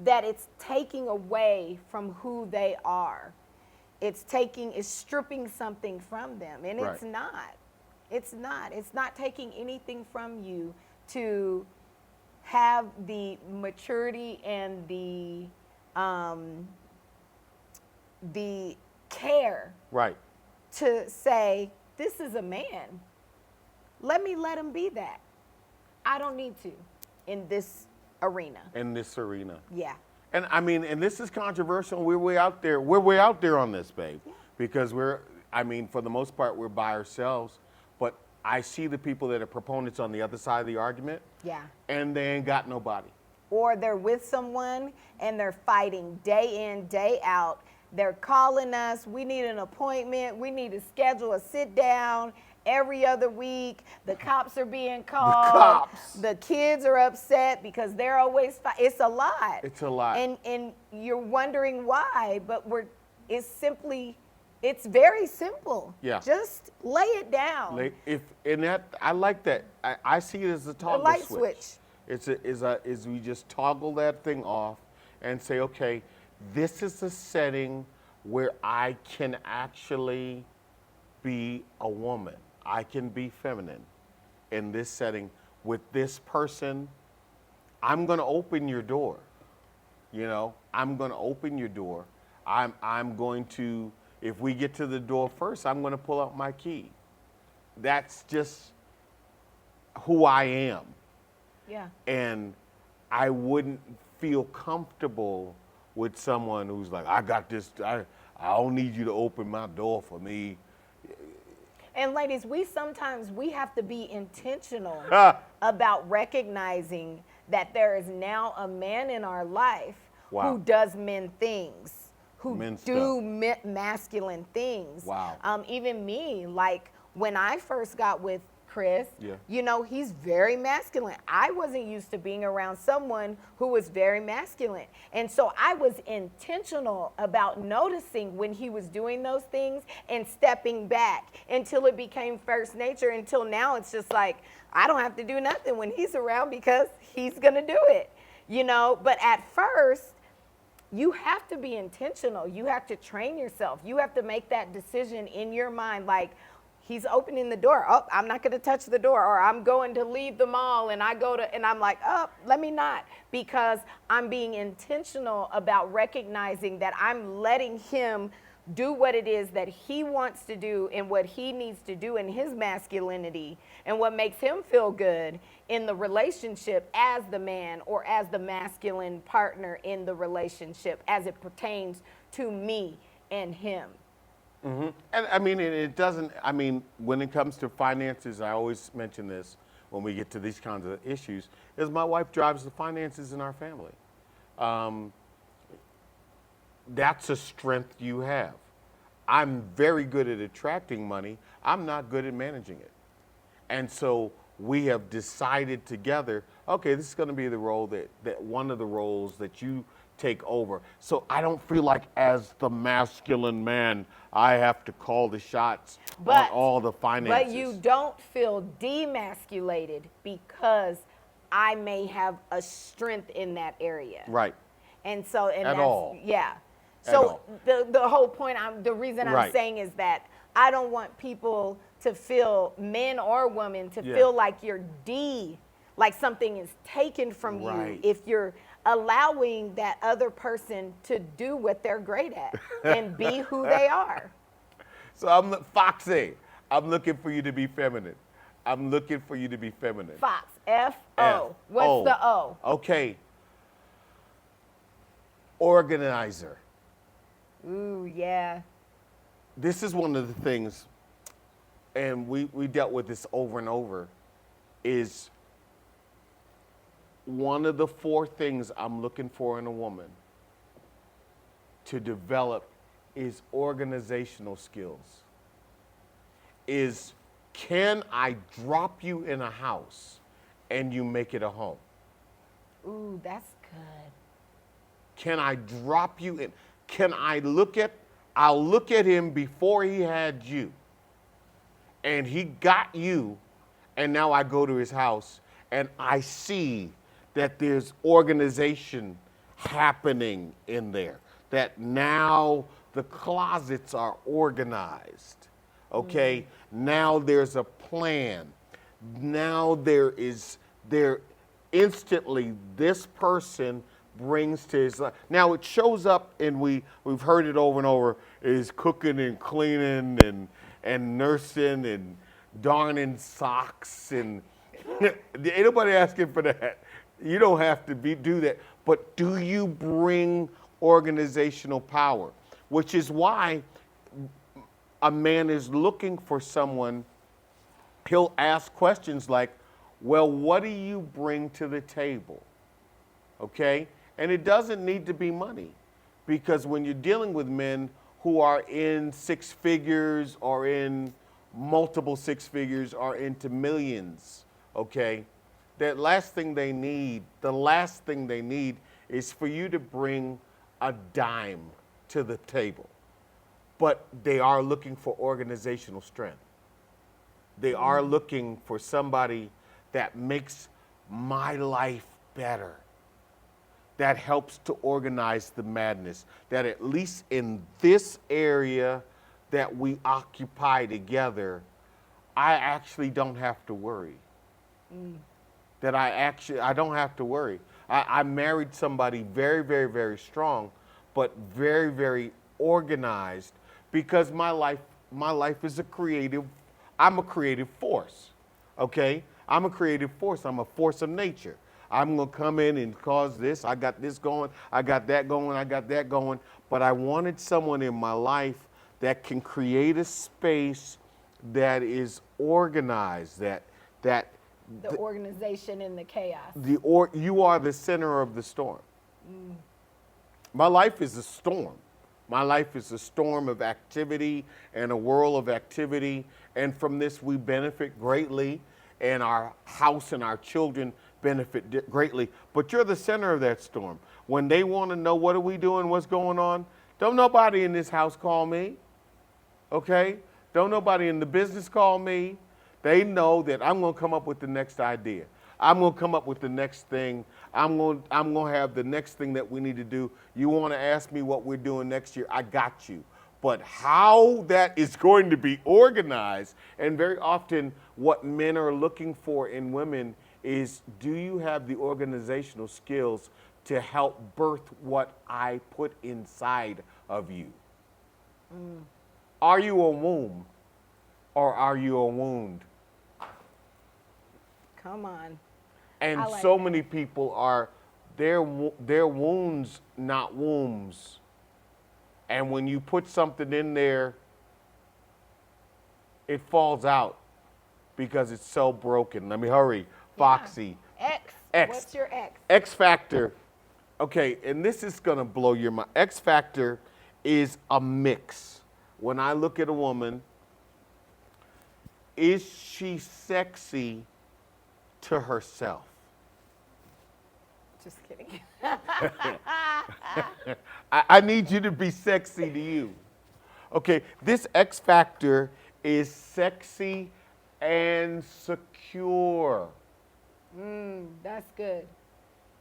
that it's taking away from who they are. It's stripping something from them. And it's Right. not. It's not. It's not taking anything from you to have the maturity and the care Right. to say, this is a man. Let him be that. I don't need to in this arena. In this arena. Yeah. And I mean, and this is controversial. We're way out there. We're way out there on this, babe, because for the most part, we're by ourselves. But I see the people that are proponents on the other side of the argument, Yeah. and they ain't got nobody. Or they're with someone and they're fighting day in, day out. They're calling us. We need an appointment. We need to schedule a sit down every other week. The cops are being called. cops. The kids are upset because they're always it's a lot. It's a lot. And you're wondering why, but it's very simple. Yeah. Just lay it down. I like that. I see it as a toggle light switch. switch. Is we just toggle that thing off and say, okay, this is the setting where I can actually be a woman. I can be feminine in this setting with this person. I'm going to open your door. You know, I'm going to open your door. I'm going to, if we get to the door first, I'm going to pull out my key. That's just who I am. Yeah. And I wouldn't feel comfortable with someone who's like, I got this, I don't need you to open my door for me. And ladies, we have to be intentional about recognizing that there is now a man in our life Wow. who does men things, who Men do masculine things. Wow. Even me, like when I first got with Chris, Yeah. you know, he's very masculine. I wasn't used to being around someone who was very masculine. And so I was intentional about noticing when he was doing those things and stepping back until it became first nature. Until now, it's just like, I don't have to do nothing when he's around because he's going to do it, you know? But at first, you have to be intentional. You have to train yourself. You have to make that decision in your mind, like, he's opening the door. Oh, I'm not going to touch the door. Or I'm going to leave the mall and I'm like, oh, let me not. Because I'm being intentional about recognizing that I'm letting him do what it is that he wants to do and what he needs to do in his masculinity and what makes him feel good in the relationship as the man or as the masculine partner in the relationship as it pertains to me and him. Mm-hmm. And I mean, it doesn't, I mean, when it comes to finances, I always mention this when we get to these kinds of issues, is my wife drives the finances in our family. That's a strength you have. I'm very good at attracting money. I'm not good at managing it. And so we have decided together, okay, this is going to be the role that one of the roles that you take over. So I don't feel like as the masculine man, I have to call the shots on all the finances. But you don't feel demasculated because I may have a strength in that area. Right. And so, and At that's, all. yeah. At So all. the whole point, the reason I'm Right. saying is that I don't want people to feel, men or women, to Yeah. feel like you're like something is taken from Right. you if you're allowing that other person to do what they're great at and be who they are. So Foxy, I'm looking for you to be feminine. I'm looking for you to be feminine. Fox, F-O. What's the O? Okay. Organizer. Ooh, yeah. This is one of the things, and we dealt with this over and over, is one of the 4 things I'm looking for in a woman to develop is organizational skills. Is, can I drop you in a house and you make it a home? Ooh, that's good. Can I drop you in? Can I I'll look at him before he had you. And he got you, and now I go to his house and I see that there's organization happening in there. That now the closets are organized. Okay? Now there's a plan. Now there instantly this person brings to his life. Now it shows up, and we've heard it over and over, is cooking and cleaning and nursing and darning socks, and ain't nobody asking for that. You don't have to do that. But do you bring organizational power? Which is why a man is looking for someone. He'll ask questions like, well, what do you bring to the table? Okay? And it doesn't need to be money, because when you're dealing with men who are in 6 figures or in multiple 6 figures or into millions, okay, the last thing they need is for you to bring a dime to the table. But they are looking for organizational strength. They are looking for somebody that makes my life better. that helps to organize the madness, that at least in this area that we occupy together, I actually don't have to worry. That I don't have to worry. I married somebody very, very, very strong, but very, very organized, because my life is I'm a creative force, okay? I'm a creative force. I'm a force of nature. I'm going to come in and cause this. I got this going. I got that going. I got that going. But I wanted someone in my life that can create a space that is organized, that The organization in the chaos. you are the center of the storm. My life is a storm. My life is a storm of activity and a whirl of activity. And from this, we benefit greatly, and our house and our children benefit greatly. But you're the center of that storm. When they want to know what are we doing, what's going on, don't nobody in this house call me, okay? Don't nobody in the business call me. They know that I'm going to come up with the next idea. I'm going to come up with the next thing. I'm going to have the next thing that we need to do. You want to ask me what we're doing next year? I got you. But how that is going to be organized, and very often what men are looking for in women is, do you have the organizational skills to help birth what I put inside of you? Are you a womb, or are you a wound? Come on. And I like so that. many people are, they're wounds, not wombs. And when you put something in there, it falls out because it's so broken. Let me hurry. Foxy. X. X. What's your X? X Factor. Okay, and this is going to blow your mind. X Factor is a mix. When I look at a woman, is she sexy to herself? Just kidding. I need you to be sexy to you. Okay, this X Factor is sexy and secure. That's good.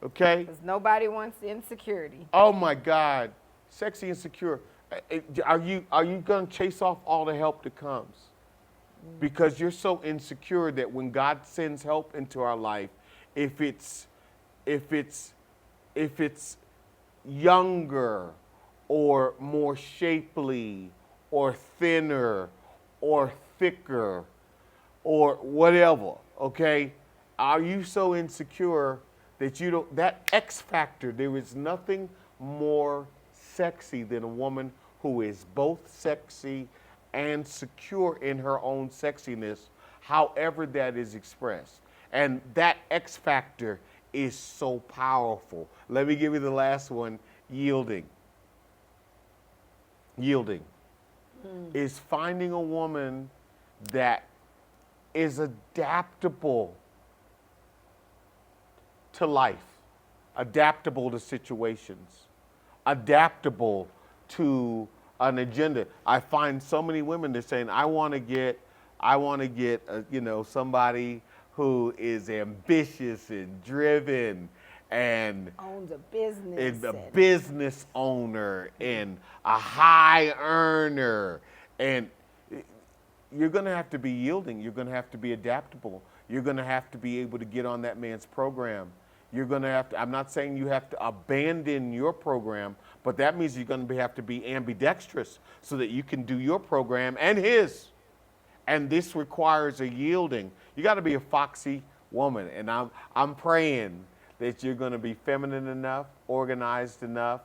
Okay? Because nobody wants insecurity. Oh my God, sexy and secure. Are you going to chase off all the help that comes? Because you're so insecure that when God sends help into our life, if it's younger or more shapely or thinner or thicker or whatever, okay? Are you so insecure that you don't, that X factor, there is nothing more sexy than a woman who is both sexy and secure in her own sexiness, however that is expressed. And that X factor is so powerful. Let me give you the last one, yielding. Yielding is finding a woman that is adaptable to life, adaptable to situations, adaptable to an agenda. I find so many women that are saying, I want to get somebody who is ambitious and driven and Owns a business. is a and- business owner and a high earner. And you're going to have to be yielding. You're going to have to be adaptable. You're going to have to be able to get on that man's program. You're going to have to, I'm not saying you have to abandon your program, but that means you're going to have to be ambidextrous so that you can do your program and his. And this requires a yielding. You got to be a foxy woman. And I'm praying that you're going to be feminine enough, organized enough.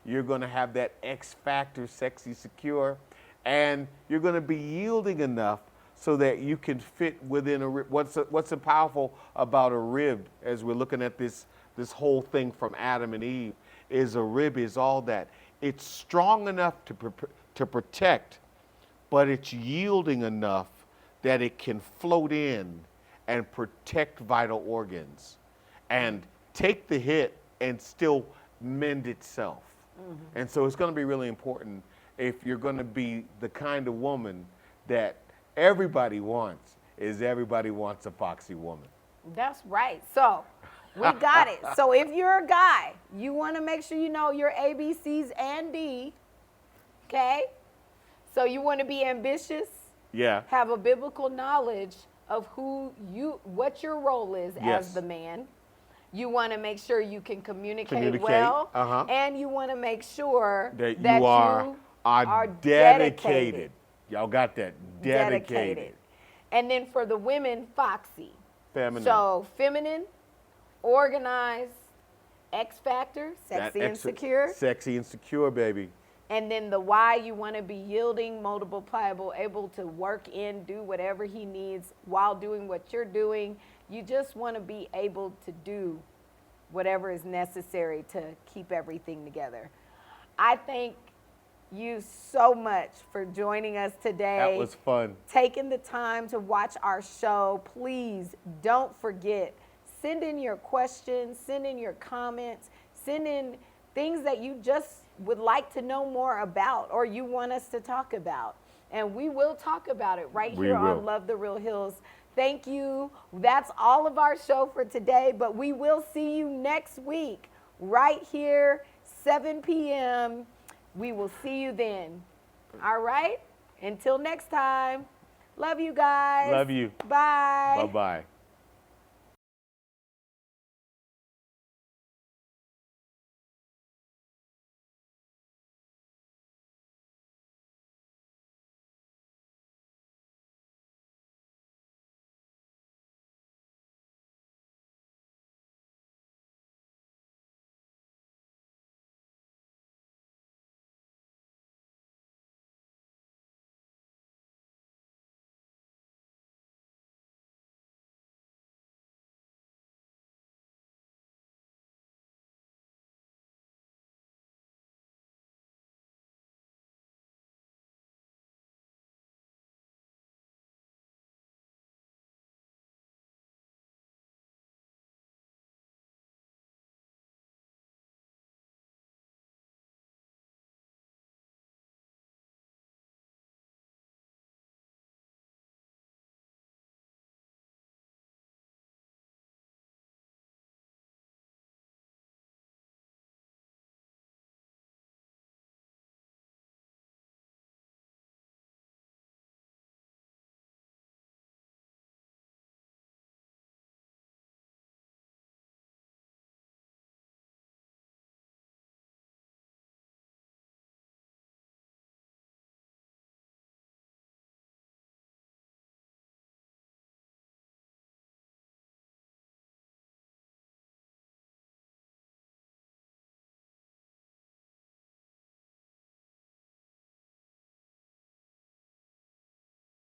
You're going to have that X factor, sexy, secure. And you're going to be yielding enough so that you can fit within a rib. What's so powerful about a rib, as we're looking at this whole thing from Adam and Eve, is a rib is all that. It's strong enough to protect, but it's yielding enough that it can float in and protect vital organs and take the hit and still mend itself. And so it's going to be really important if you're going to be the kind of woman that everybody wants, is everybody wants a foxy woman. That's right. So We got it. So if you're a guy, you want to make sure you know your ABCs and D. Okay? So you want to be ambitious, Yeah. have a biblical knowledge of what your role is Yes. as the man. You want to make sure you can communicate well, well, and you want to make sure that you are dedicated. Y'all got that? Dedicated. And then for the women, foxy. Feminine. So feminine, organized, X factor, That sexy and secure. Sexy and secure, baby. And then the Y, you want to be yielding, moldable, pliable, able to work in, do whatever he needs while doing what you're doing. You just want to be able to do whatever is necessary to keep everything together. I thank you so much for joining us today. That was fun. Taking the time to watch our show. Please don't forget, send in your questions, send in your comments, send in things that you just would like to know more about or you want us to talk about. And we will talk about it right here on Love the Real Hills. Thank you. That's all of our show for today, but we will see you next week right here, 7 p.m. We will see you then. All right? Until next time. Love you guys. Love you. Bye. Bye-bye.